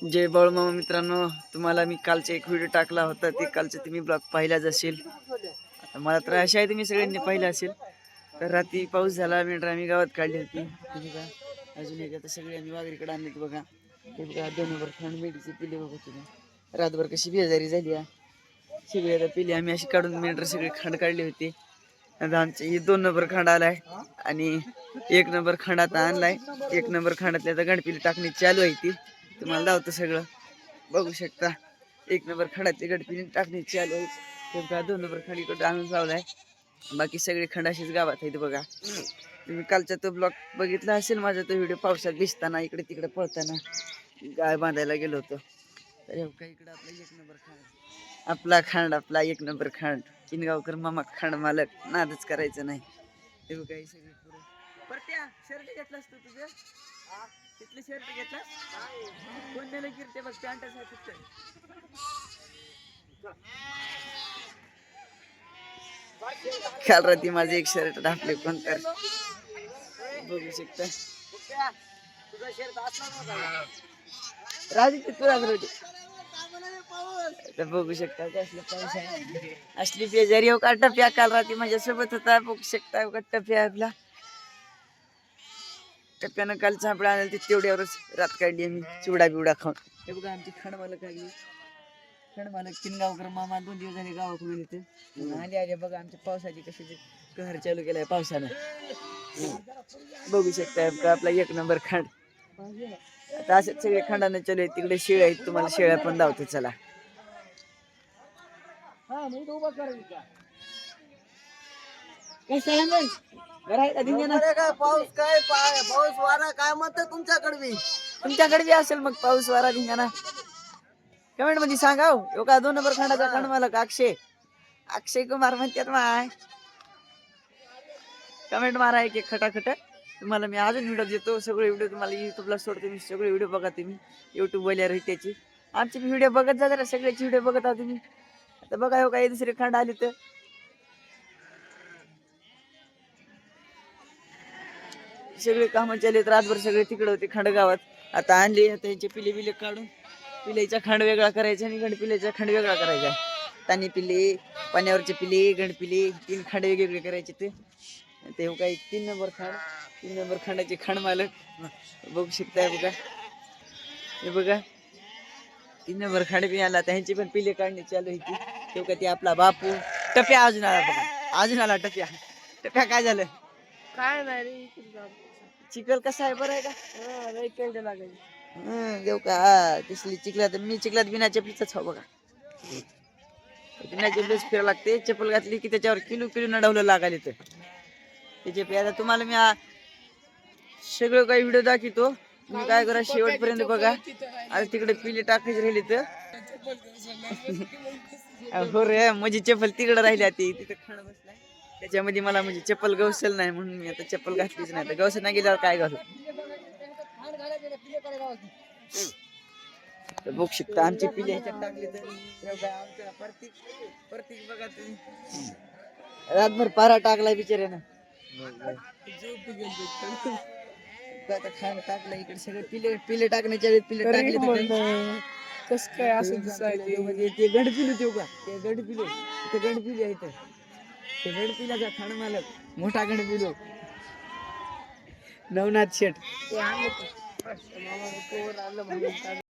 जय बाळूमामा मित्रांनो, तुम्हाला मी कालचा एक व्हिडिओ टाकला होता, ते कालचं तुम्ही ब्लॉग पाहिलाच असेल. आता मला तर आशा आहे तुम्ही सगळ्यांनी पाहिलं असेल. तर रात्री पाऊस झाला, मेंढरं आम्ही गावात काढली होती. बघा अजून एक आता सगळे आम्ही वाघरीकडे आणलेत बघा. हे बघा 2 नंबर खंड मेंढीची पिल्ले बघा तुम्ही. रातभर कशी बेजारी झाली सगळी आता पिल्ले आम्ही अशी काढून मेंढरं सगळे खंड काढली होती. आता आमचे ही 2 नंबर खंड आलाय आणि 1 नंबर खंड आता आणलाय. 1 नंबर खंडातल्या आता गणपिली टाकणी चालू आहे ती. तुम्हाला लावतो सगळं बघू शकता. 1 नंबर खंडातली गणपिली टाकणी चालू आहे. तेव्हा 2 नंबर खंड इकडे आणून लावलाय. बाकी सगळे खंड अशीच गावात आहेत बघा. तुम्ही कालचा तो ब्लॉग बघितला असेल माझा तो व्हिडिओ पावसात भिजताना इकडे तिकडे पळताना गाय बांधायला गेलो होतो. तर इकडे आपला 1 नंबर खंड आपला 1 नंबर खंड किनगावकर मामा खंड मालक नादच करायचं नाही. हे बघा हे सगळे पुरं परत्या शर्ट घेतलास तू तुझं तिथलं शर्ट घेतलास कोण नेलं गिरते बघ पॅन्टच आहे तिथं. काल रात्री माझे एक शर्ट टाकले कोण तर बघू शकता. राजू तुला बघू शकता कसलं पाऊस आहे. असली बेजारी हो का टप्या काल रात्री माझ्यासोबत होता. बघू शकता का टप्या आपला टप्प्यानं काल सापडा आणलं ते तेवढ्यावरच रात काढली आम्ही चिवडा बिवडा खाऊन. हे बघा आमची खंड मालक आली. खंड मालक किनगावकर मामा 2 दिवस झाले गावाकडून येते आले बघा आमच्या पावसाची कशी कहर चालू केलाय पावसानं. बघू शकता आपला 1 नंबर खंड. आता असेच सगळे खंडाने चालू आहेत. तिकडे शेळ्या आहेत तुम्हाला शेळ्या पण दावतो चला. पाऊस काय पाऊस वारा काय म्हणतं तुमच्याकडे बी असेल मग पाऊस वारा धिंगाणा कमेंट मध्ये सांगा. हो का 2 नंबर खंडाचा खंड मला अक्षय कुमार म्हणतात माय. कमेंट मारा एक खटाखट. तुम्हाला मी अजून व्हिडिओ देतो. सगळे व्हिडिओ तुम्हाला युट्यूबला सोडतो. मी सगळे व्हिडिओ बघा तुम्ही युट्यूब वाल्यावर त्याची आमची व्हिडिओ बघत जा जरा. सगळ्याची व्हिडिओ बघत आहात तुम्ही. आता बघा हो काही दुसरे खंड आले तर सगळे कामं चालत रातभर सगळे तिकडे होते खंड गावात. आता आणले त्यांचे पिले बिले काढून पिलेचा खंड वेगळा करायचा आणि गणपिलेचा खंड वेगळा करायचा. तानी पिले पाण्यावरचे पिले गणपिले 3 खंड वेगवेगळे करायचे. ते काही 3 नंबर खंड 3 नंबर खंडाचे खंड मालक बघू शकताय बघा. हे बघा 3 नंबर खंड बी आला. त्यांची पण पिले काढणे चालू होती. तेव्हा ते आपला बापू टप्या अजून आला बघा. अजून आला टप्या. टप्या काय झालं काय नाही रे चिखल कसा आहे बरं आहे का देऊ का दिसली चिखलात. मी चिखलात बिना चपलीच बघा. बिना चपलीच फिरायला लागते. चप्पल घातली की त्याच्यावर किलो किलो नडवलं लागायला तर त्याचे आता तुम्हाला मी सगळं काही व्हिडिओ दाखवतो. तुम्ही काय करा शेवटपर्यंत बघा. आता तिकडे पिले टाकायची राहिली तर हो रे माझी चप्पल तिकडे राहिली तिथे खण बसलाय त्याच्यामध्ये मला म्हणजे चप्पल गवसल नाही म्हणून मी आता चप्पल घातलीच नाही. तर गवसल नाही गेल्यावर काय घालू. तर बघू शकता आमची पिले ह्याच्यात टाकली तर आमच्या प्रत्येक बघा तुम्ही रातभर पारा टाकलाय बिचाऱ्यानं. आता खाण टाकलं इकडे सगळे पिले टाकण्याच्या वेळेस पिले टाकले कस काय असं दिसायले म्हणजे ते गडपिलू तेव का ते गडपिलू ते गडपिले आहेत. ते गडपिलाचा खाण मालक मोठा गडपिलू नवनाथ शेठ.